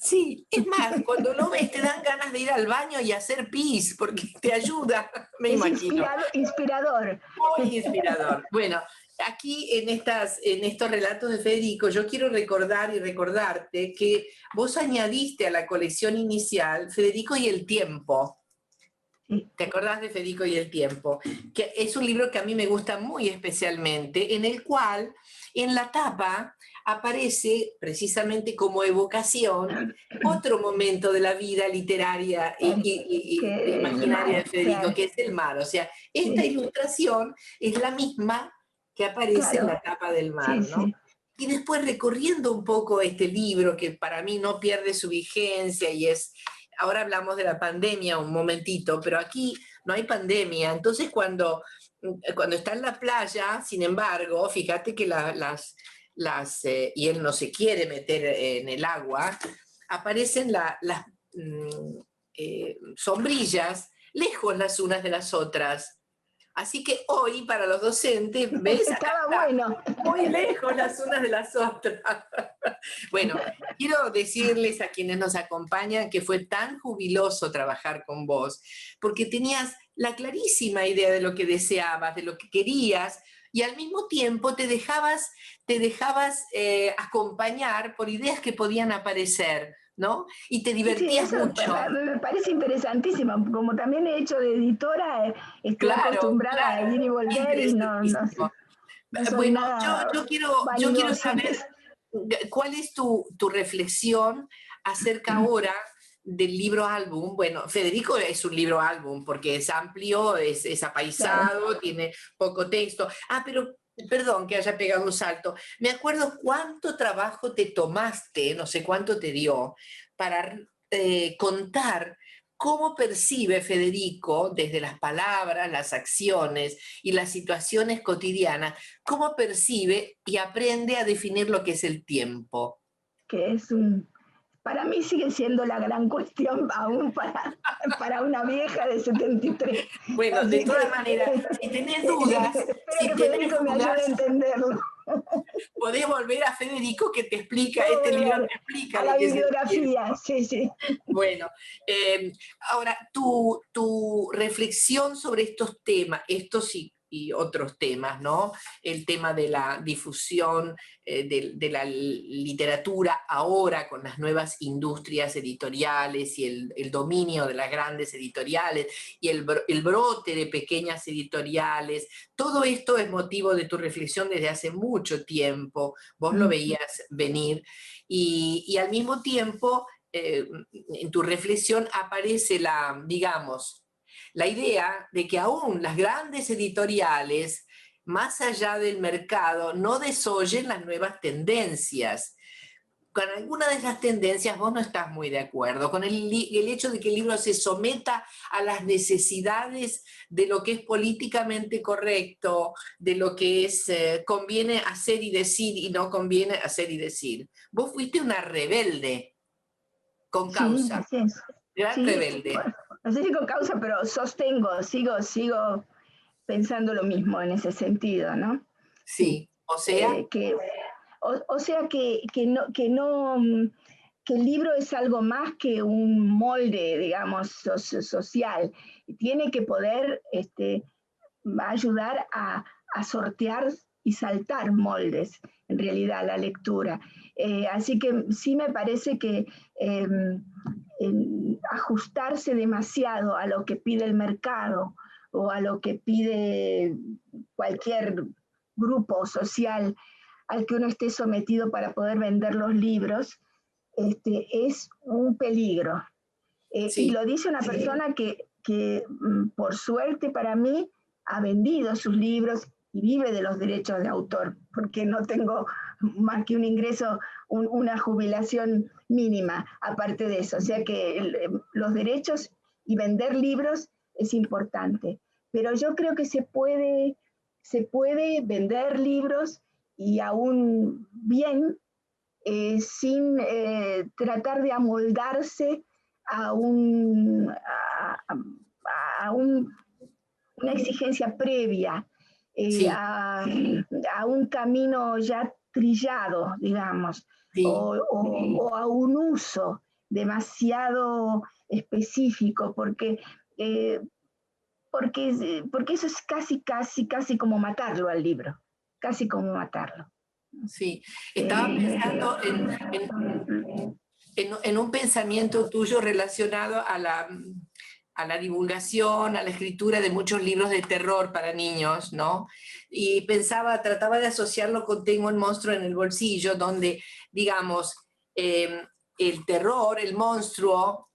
Sí, es más, cuando lo ves te dan ganas de ir al baño y hacer pis, porque te ayuda, me imagino. Inspirador. Muy inspirador. Bueno, aquí en estos relatos de Federico, yo quiero recordar y recordarte que vos añadiste a la colección inicial Federico y el tiempo. ¿Te acordás de Federico y el tiempo? Que es un libro que a mí me gusta muy especialmente, en el cual en la tapa aparece precisamente como evocación otro momento de la vida literaria y imaginaria de Federico, que es el mar. O sea, esta ilustración es la misma que aparece en la tapa del mar, ¿no? Y después recorriendo un poco este libro, que para mí no pierde su vigencia y es... Ahora hablamos de la pandemia un momentito, pero aquí no hay pandemia. Entonces cuando está en la playa, sin embargo, fíjate que y él no se quiere meter en el agua, aparecen las sombrillas lejos las unas de las otras. Así que hoy, para los docentes, ¿ves? Acá Estaba está, bueno. muy lejos las unas de las otras. Bueno, quiero decirles a quienes nos acompañan que fue tan jubiloso trabajar con vos, porque tenías la clarísima idea de lo que deseabas, de lo que querías, y al mismo tiempo te dejabas acompañar por ideas que podían aparecer, ¿no? Y te Sí, sí, divertías eso mucho. me parece interesantísimo. Como también he hecho de editora, estoy Claro, acostumbrada a claro, ir y volver y interesantísimo. no soy Bueno, nada yo quiero vanidosa. saber cuál es tu reflexión acerca ahora del libro álbum. Bueno, Federico es un libro álbum porque es amplio, es Claro. apaisado, tiene poco texto. Ah, pero perdón que haya pegado un salto. Me acuerdo cuánto trabajo te tomaste, no sé cuánto te dio, para contar cómo percibe Federico desde las palabras, las acciones y las situaciones cotidianas, cómo percibe y aprende a definir lo que es el tiempo. Que para mí sigue siendo la gran cuestión, aún para una vieja de 73. Bueno, de Así todas que maneras, si tenés dudas, espero si que tenés Federico me ayude dudas, a entenderlo. podés volver a Federico que te explica, Puedo este libro volver te explica a lo la que es el tiempo. bibliografía, sí, sí. Bueno, ahora tu reflexión sobre estos temas, estos y otros temas, ¿no? El tema de la difusión de la literatura ahora con las nuevas industrias editoriales y el dominio de las grandes editoriales y el brote de pequeñas editoriales, todo esto es motivo de tu reflexión desde hace mucho tiempo, vos lo veías venir y al mismo tiempo en tu reflexión aparece digamos, la idea de que aún las grandes editoriales, más allá del mercado, no desoyen las nuevas tendencias. Con alguna de esas tendencias vos no estás muy de acuerdo, con el hecho de que el libro se someta a las necesidades de lo que es políticamente correcto, de lo que conviene hacer y decir y no conviene hacer y decir. Vos fuiste una rebelde con Sí, causa, así es. gran Sí, rebelde. bueno, no sé si con causa, pero sigo pensando lo mismo en ese sentido, ¿no? Sí. Sí, o sea, O sea que el libro es algo más que un molde, digamos, social. Tiene que poder ayudar a sortear y saltar moldes, en realidad, la lectura. Así que sí me parece que ajustarse demasiado a lo que pide el mercado o a lo que pide cualquier grupo social al que uno esté sometido para poder vender los libros, es un peligro. Y sí, lo dice una persona que por suerte para mí ha vendido sus libros y vive de los derechos de autor, porque no tengo más que un ingreso, una jubilación mínima aparte de eso. O sea que los derechos y vender libros es importante. Pero yo creo que se puede vender libros y aún bien sin tratar de amoldarse a, un, a un, una exigencia previa, sí, a un camino ya trillado, digamos, sí, o a un uso demasiado específico, eh, porque eso es casi como matarlo al libro, casi como matarlo. sí. Estaba Eh, pensando en un pensamiento tuyo relacionado a la divulgación, a la escritura de muchos libros de terror para niños, ¿no? Y trataba de asociarlo con Tengo un monstruo en el bolsillo, donde, digamos, el terror, el monstruo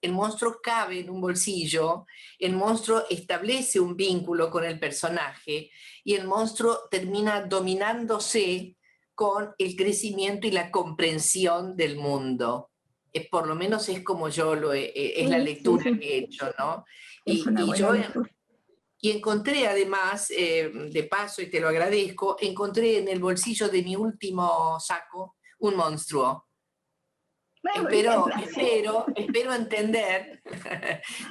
cabe en un bolsillo, el monstruo establece un vínculo con el personaje y el monstruo termina dominándose con el crecimiento y la comprensión del mundo. Por lo menos es como es la sí, sí, lectura sí. que he hecho, ¿no? Es Y, una y buena yo lectura. y encontré además, de paso, y te lo agradezco, encontré en el bolsillo de mi último saco un monstruo. Espero entender.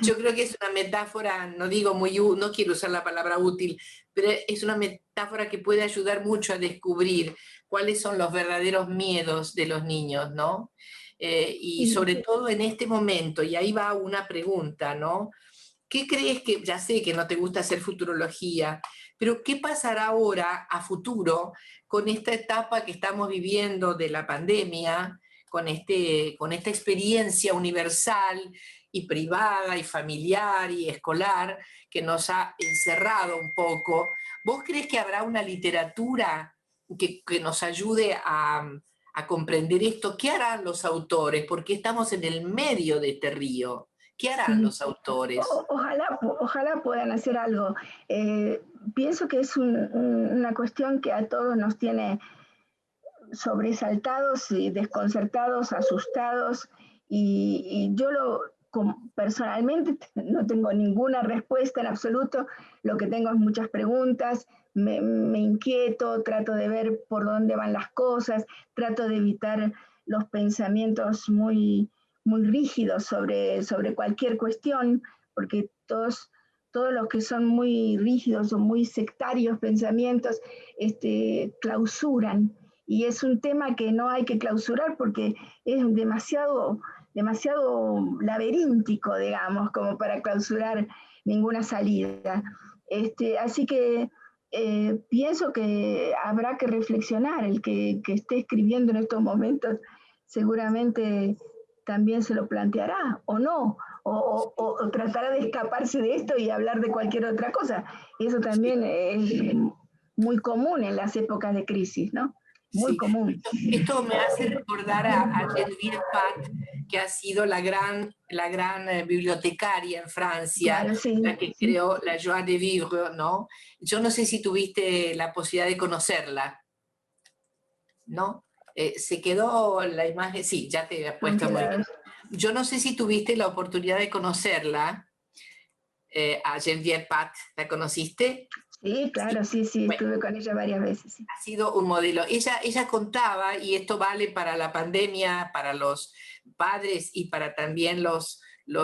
Yo creo que es una metáfora, no digo no quiero usar la palabra útil, pero es una metáfora que puede ayudar mucho a descubrir cuáles son los verdaderos miedos de los niños, ¿no? Y sobre todo en este momento, y ahí va una pregunta, ¿no? ¿Qué crees que, ya sé que no te gusta hacer futurología, pero qué pasará ahora a futuro con esta etapa que estamos viviendo de la pandemia, con esta experiencia universal y privada y familiar y escolar que nos ha encerrado un poco? ¿Vos crees que habrá una literatura que nos ayude a comprender esto? ¿Qué harán los autores? Porque estamos en el medio de este río. ¿Qué harán los autores? Ojalá puedan hacer algo. Pienso que es una cuestión que a todos nos tiene sobresaltados y desconcertados, asustados, y yo personalmente no tengo ninguna respuesta en absoluto, lo que tengo es muchas preguntas, me inquieto, trato de ver por dónde van las cosas, trato de evitar los pensamientos muy rígidos sobre cualquier cuestión, porque todos los que son muy rígidos o muy sectarios pensamientos clausuran. Y es un tema que no hay que clausurar porque es demasiado laberíntico, digamos, como para clausurar ninguna salida. Así que pienso que habrá que reflexionar. El que esté escribiendo en estos momentos seguramente también se lo planteará, o no, o tratará de escaparse de esto y hablar de cualquier otra cosa. Eso también es muy común en las épocas de crisis, ¿no? Muy común. Esto me hace recordar a Geneviève Pat, que ha sido la gran bibliotecaria en Francia, claro, sí, la que creó la Joie de Vivre, ¿no? Yo no sé si tuviste la posibilidad de conocerla, ¿no? Se quedó la imagen, sí, ya te he puesto muy bien. Yo no sé si tuviste la oportunidad de conocerla, a Geneviève Pat, ¿la conociste? Sí, claro, sí, bueno, estuve con ella varias veces. Sí. Ha sido un modelo. Ella contaba, y esto vale para la pandemia, para los padres y para también los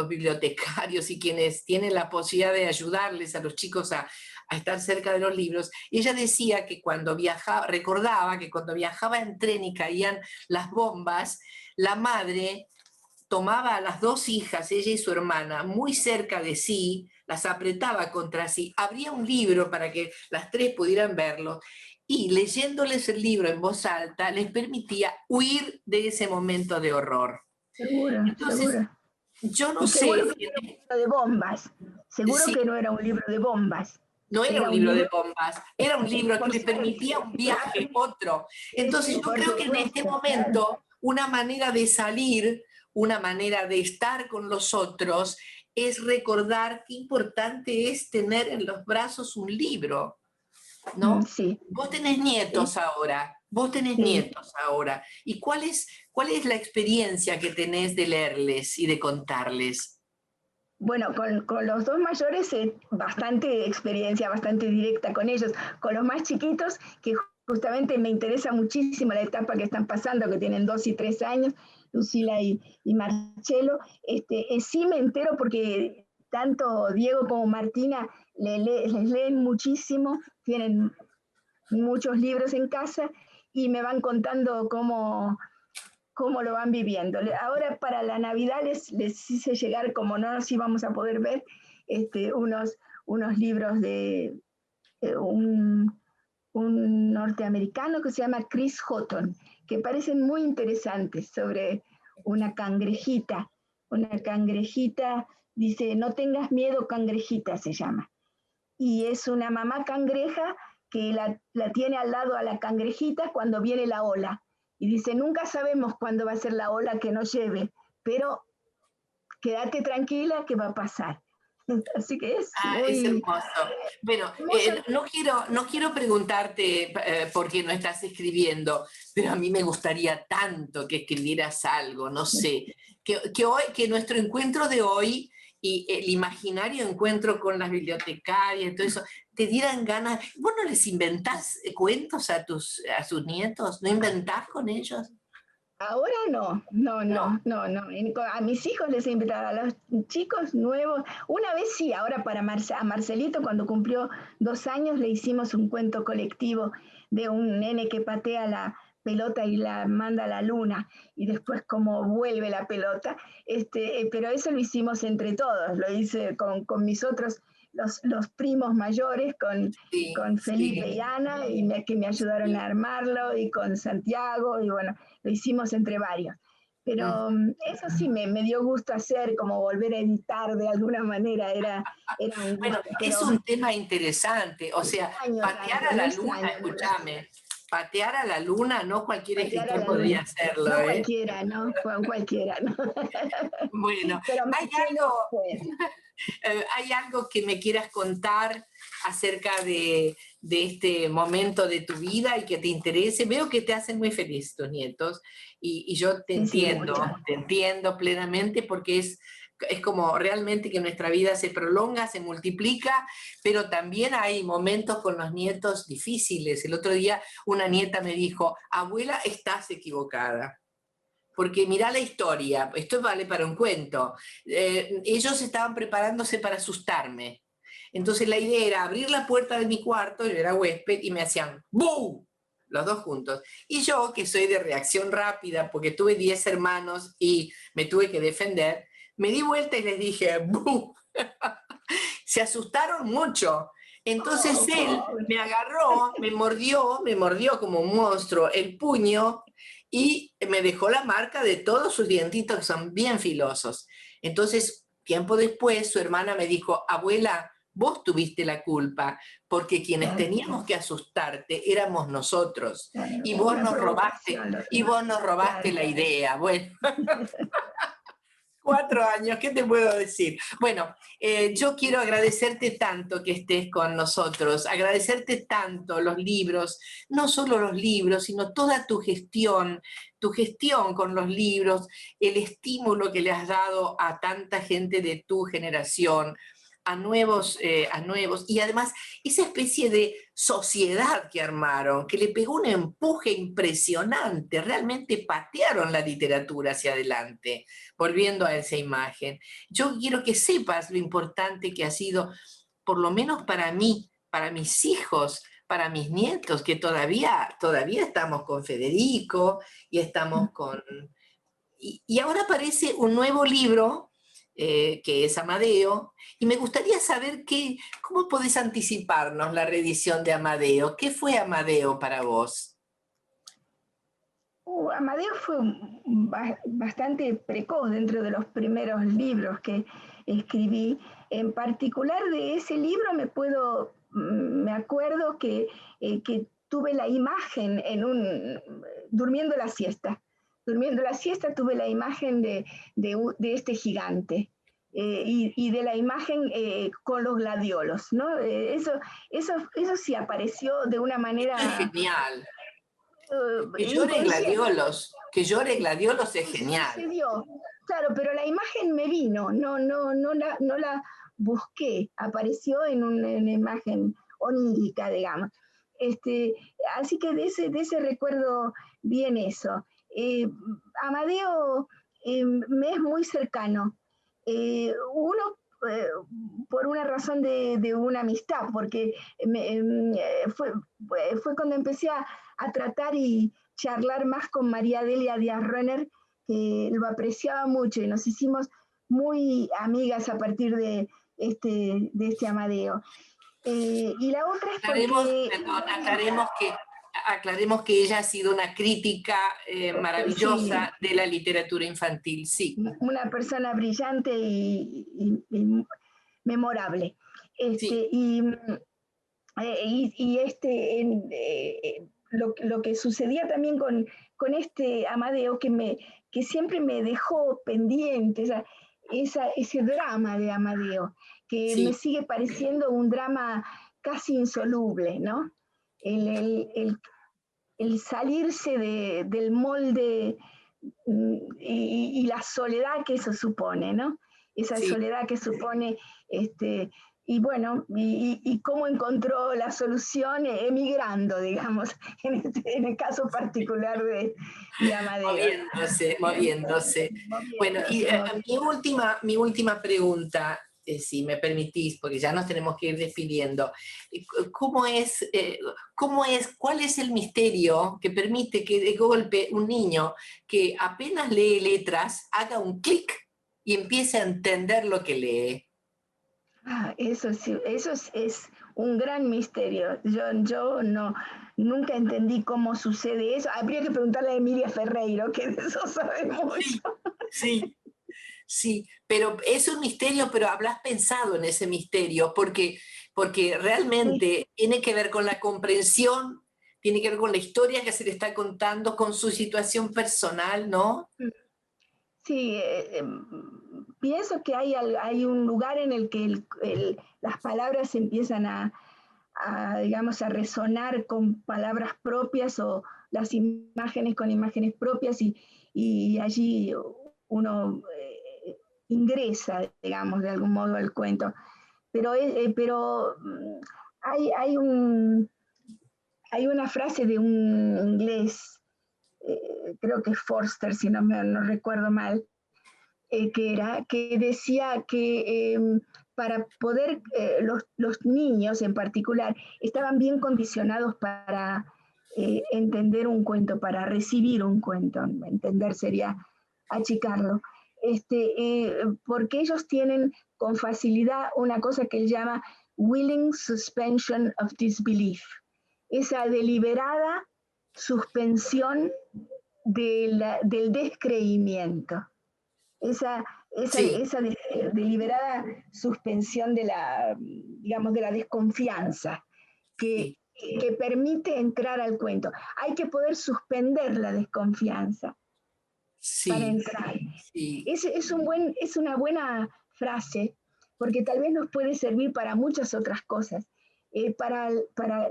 bibliotecarios y quienes tienen la posibilidad de ayudarles a los chicos a estar cerca de los libros. Ella decía que cuando viajaba, recordaba que cuando viajaba en tren y caían las bombas, la madre tomaba a las dos hijas, ella y su hermana, muy cerca de sí, las apretaba contra sí, abría un libro para que las tres pudieran verlo, y leyéndoles el libro en voz alta les permitía huir de ese momento de horror. Seguro, entonces, seguro. Yo no sé. Seguro que era un libro de bombas. Seguro que no era un libro de bombas. No era un libro de bombas, era un libro que le permitía un viaje, otro. Entonces yo creo que en este momento una manera de salir, una manera de estar con los otros, es recordar qué importante es tener en los brazos un libro, ¿no? Sí. Vos tenés nietos ahora, nietos ahora. ¿Y cuál es la experiencia que tenés de leerles y de contarles? Bueno, con los dos mayores bastante experiencia, bastante directa con ellos. Con los más chiquitos, que justamente me interesa muchísimo la etapa que están pasando, que tienen 2 y 3 años, Lucila y Marcelo, sí me entero porque tanto Diego como Martina les leen muchísimo, tienen muchos libros en casa y me van contando cómo lo van viviendo. Ahora para la Navidad les hice llegar, como no nos íbamos a poder ver, unos libros de un norteamericano que se llama Chris Houghton, que parecen muy interesantes, sobre una cangrejita. Una cangrejita, dice, no tengas miedo, cangrejita se llama. Y es una mamá cangreja que la tiene al lado a la cangrejita cuando viene la ola. Y dice, nunca sabemos cuándo va a ser la ola que nos lleve, pero quédate tranquila que va a pasar. Así que es es hermoso. Bueno, no quiero preguntarte por qué no estás escribiendo, pero a mí me gustaría tanto que escribieras algo, no sé, que nuestro encuentro de hoy y el imaginario encuentro con las bibliotecarias, todo eso, te dieran ganas. ¿Vos no les inventás cuentos a sus nietos? ¿No inventás con ellos? Ahora no, no, No. no, no, no. A mis hijos les he invitado, a los chicos nuevos. Una vez sí, ahora para a Marcelito, cuando cumplió 2 años, le hicimos un cuento colectivo de un nene que patea la pelota y la manda a la luna, y después cómo vuelve la pelota. Pero eso lo hicimos entre todos, lo hice con mis otros, los primos mayores, Sí, con Felipe y sí. Ana, que me ayudaron a Sí. armarlo, y con Santiago, y bueno, lo hicimos entre varios. Mm. Pero eso sí me dio gusto hacer, como volver a editar de alguna manera, era un Bueno, gusto, es pero un tema interesante, o sea, patear a lo la luna, extraño, ¿no? escúchame, patear a la luna no cualquier Patear a escritor la podría luna. hacerlo, No ¿eh? cualquiera, ¿no? Con cualquiera, ¿no? Bueno, Pero ¿hay Marcelo algo, fue. ¿hay algo que me quieras contar acerca de este momento de tu vida y que te interese? Veo que te hacen muy feliz tus nietos y yo Sí, sí, mucho. te entiendo plenamente porque es como realmente que nuestra vida se prolonga, se multiplica, pero también hay momentos con los nietos difíciles. El otro día una nieta me dijo, abuela, estás equivocada. Porque mirá la historia, esto vale para un cuento. Ellos estaban preparándose para asustarme. Entonces la idea era abrir la puerta de mi cuarto, yo era huésped, y me hacían ¡bum! Los dos juntos. Y yo, que soy de reacción rápida, porque tuve 10 hermanos y me tuve que defender, me di vuelta y les dije ¡bum! Se asustaron mucho. Entonces Oh, él pobre. me agarró, me mordió como un monstruo el puño y me dejó la marca de todos sus dientitos que son bien filosos. Entonces, tiempo después, su hermana me dijo, abuela, vos tuviste la culpa, porque quienes Claro, teníamos que asustarte éramos nosotros. claro. Y vos Una nos robaste, provocación, y vos nos robaste claro. la idea. Bueno, 4 años, ¿qué te puedo decir? Bueno, yo quiero agradecerte tanto que estés con nosotros, agradecerte tanto los libros, no solo los libros, sino toda tu gestión con los libros, el estímulo que le has dado a tanta gente de tu generación, a nuevos, y además esa especie de sociedad que armaron, que le pegó un empuje impresionante, realmente patearon la literatura hacia adelante volviendo a esa imagen. Yo quiero que sepas lo importante que ha sido, por lo menos para mí, para mis hijos, para mis nietos, que todavía estamos con Federico y estamos con... Y ahora aparece un nuevo libro, que es Amadeo, y me gustaría saber cómo podés anticiparnos la reedición de Amadeo. ¿Qué fue Amadeo para vos? Amadeo fue bastante precoz dentro de los primeros libros que escribí. En particular de ese libro me acuerdo que tuve la imagen durmiendo la siesta. Durmiendo la siesta tuve la imagen de este gigante. Y de la imagen con los gladiolos, ¿no? Eso sí apareció de una Esto es manera genial. inconsciente. Que llore Gladiolos es genial. Sucedió, claro, pero la imagen me vino, no la busqué, apareció en una imagen onírica, digamos. Este, Así que de ese recuerdo bien eso. Amadeo me es muy cercano. Uno eh, por una razón de una amistad, porque fue cuando empecé a tratar y charlar más con María Delia Díaz Renner, que lo apreciaba mucho y nos hicimos muy amigas a partir de este Amadeo. Y la otra es porque Aclaremos que ella ha sido una crítica sí, maravillosa de la literatura infantil, sí, una persona brillante y memorable. sí. Este, y, lo que sucedía también con este Amadeo que siempre me dejó pendiente, ese drama de Amadeo, que me Sí. sigue pareciendo un drama casi insoluble, ¿no? El salirse del molde, y la soledad que eso supone, ¿no? Esa Sí. soledad que supone este, y bueno, y cómo encontró la solución emigrando, digamos, en el caso particular de Amadeo. Moviéndose, moviéndose. Bueno, y mi última pregunta, si me permitís, porque ya nos tenemos que ir despidiendo. ¿Cuál es el misterio que permite que de golpe un niño que apenas lee letras haga un clic y empiece a entender lo que lee? Eso sí, eso es un gran misterio. Yo nunca entendí cómo sucede eso. Habría que preguntarle a Emilia Ferreiro, que de eso sabe mucho. Sí, sí, pero es un misterio, pero habrás pensado en ese misterio, porque realmente tiene que ver con la comprensión, tiene que ver con la historia que se le está contando, con su situación personal, ¿no? Sí, pienso que hay un lugar en el que las palabras empiezan digamos, a resonar con palabras propias o las imágenes con imágenes propias y allí uno ingresa, digamos, de algún modo al cuento. Pero hay, hay una frase de un inglés, creo que Forster, si no recuerdo mal, que decía que para poder, los niños en particular, estaban bien condicionados para entender un cuento, para recibir un cuento. Entender sería achicarlo. Porque ellos tienen con facilidad una cosa que él llama willing suspension of disbelief, esa deliberada suspensión del descreimiento, esa, Sí, esa deliberada suspensión digamos, de la desconfianza que, sí, que permite entrar al cuento. Hay que poder suspender la desconfianza para sí, entrar. sí. Es una buena frase, porque tal vez nos puede servir para muchas otras cosas, para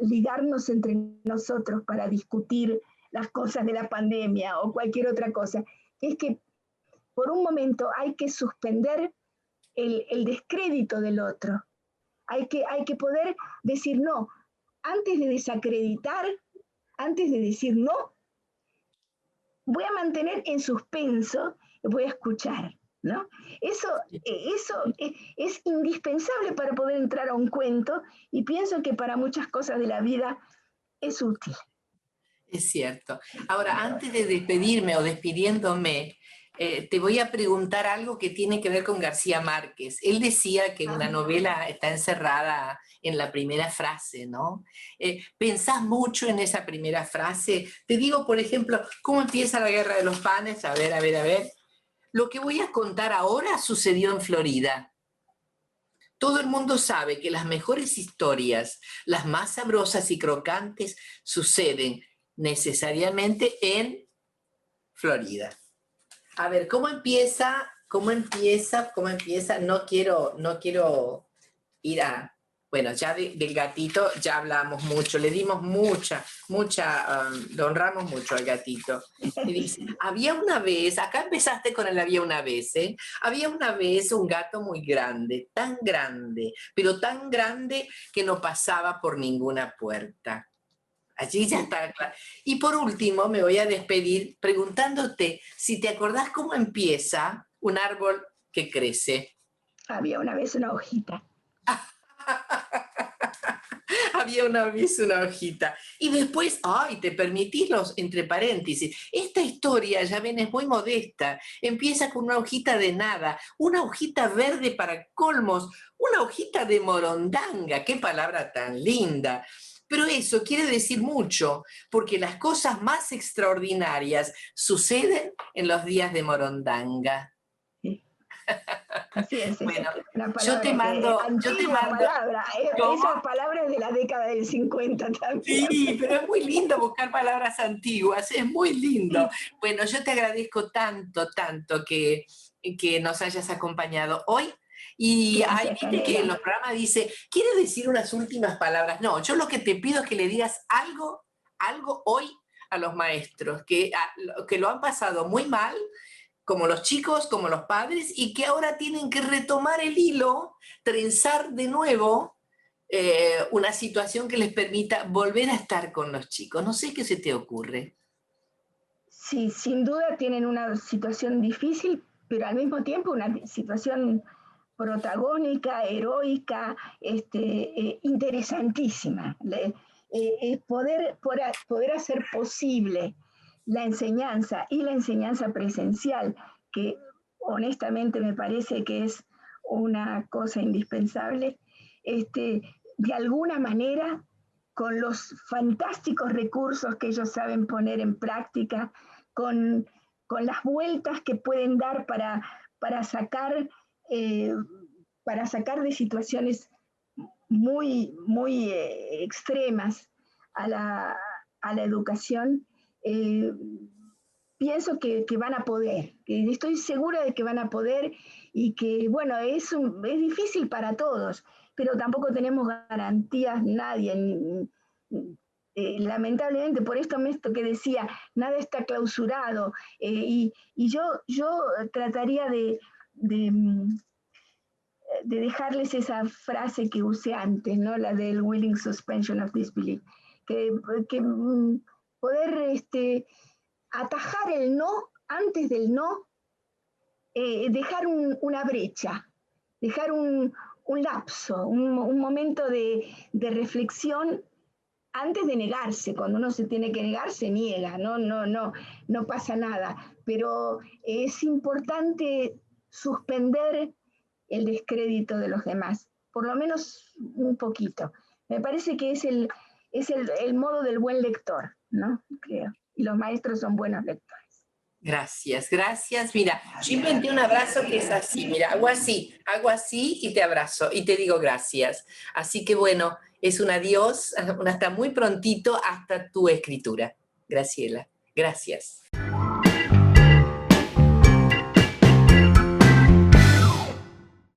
ligarnos entre nosotros, para discutir las cosas de la pandemia o cualquier otra cosa. Es que por un momento hay que suspender el descrédito del otro. Hay que poder decir no. Antes de desacreditar, antes de decir no, voy a mantener en suspenso, voy a escuchar, ¿no? Eso es indispensable para poder entrar a un cuento y pienso que para muchas cosas de la vida es útil. Es cierto. Ahora, antes de despedirme o despidiéndome, te voy a preguntar algo que tiene que ver con García Márquez. Él decía que una novela está encerrada en la primera frase, ¿no? ¿Pensás mucho en esa primera frase? Te digo, por ejemplo, ¿cómo empieza la Guerra de los Panes? A ver, a ver, a ver. Lo que voy a contar ahora sucedió en Florida. Todo el mundo sabe que las mejores historias, las más sabrosas y crocantes, suceden necesariamente en Florida. A ver, ¿cómo empieza? ¿Cómo empieza? ¿Cómo empieza? No quiero ir a... Bueno, ya del gatito ya hablamos mucho, le dimos lo honramos mucho al gatito. Y dice, había una vez, acá empezaste con el había una vez, ¿eh? Había una vez un gato muy grande, tan grande, pero tan grande que no pasaba por ninguna puerta. Allí ya está claro. Y por último, me voy a despedir preguntándote si te acordás cómo empieza un árbol que crece. Había una vez una hojita. Había una vez una hojita. Y después, ay, te permitís los entre paréntesis. Esta historia, ya ven, es muy modesta. Empieza con una hojita de nada, una hojita verde para colmos, una hojita de morondanga. Qué palabra tan linda. Pero eso quiere decir mucho, porque las cosas más extraordinarias suceden en los días de morondanga. Sí. Así es Bueno, una yo te palabra mando, antigua palabra, ¿cómo? esa palabra es de la década del 50 también. Sí, pero es muy lindo buscar palabras antiguas, es muy lindo. Sí. Bueno, yo te agradezco tanto, tanto que nos hayas acompañado hoy. Y ahí Gracias, viste que en Candela. los programas dice, ¿quiere decir unas últimas palabras? No, yo lo que te pido es que le digas algo hoy a los maestros, que lo han pasado muy mal como los chicos, como los padres, y que ahora tienen que retomar el hilo, trenzar de nuevo una situación que les permita volver a estar con los chicos. No sé qué se te ocurre. Sí, sin duda tienen una situación difícil, pero al mismo tiempo una situación protagónica, heroica, interesantísima. Poder hacer posible la enseñanza y la enseñanza presencial, que honestamente me parece que es una cosa indispensable, de alguna manera, con los fantásticos recursos que ellos saben poner en práctica, con las vueltas que pueden dar para sacar de situaciones muy, muy extremas a la educación, pienso que van a poder, que estoy segura de que van a poder y que, bueno, es difícil para todos, pero tampoco tenemos garantías nadie. Lamentablemente, por esto que decía, nada está clausurado, y yo trataría de dejarles esa frase que usé antes, ¿no? La del willing suspension of disbelief, que poder atajar el no antes del no, dejar una brecha, dejar un lapso, un momento de reflexión antes de negarse. Cuando uno se tiene que negar, se niega, no pasa nada, pero es importante suspender el descrédito de los demás, por lo menos un poquito. Me parece que es el modo del buen lector, ¿no? Creo. Y los maestros son buenos lectores. Gracias, gracias. Mira, yo inventé un abrazo que es así, mira, hago así y te abrazo y te digo gracias. Así que bueno, es un adiós, un hasta muy prontito, hasta tu escritura. Graciela, gracias.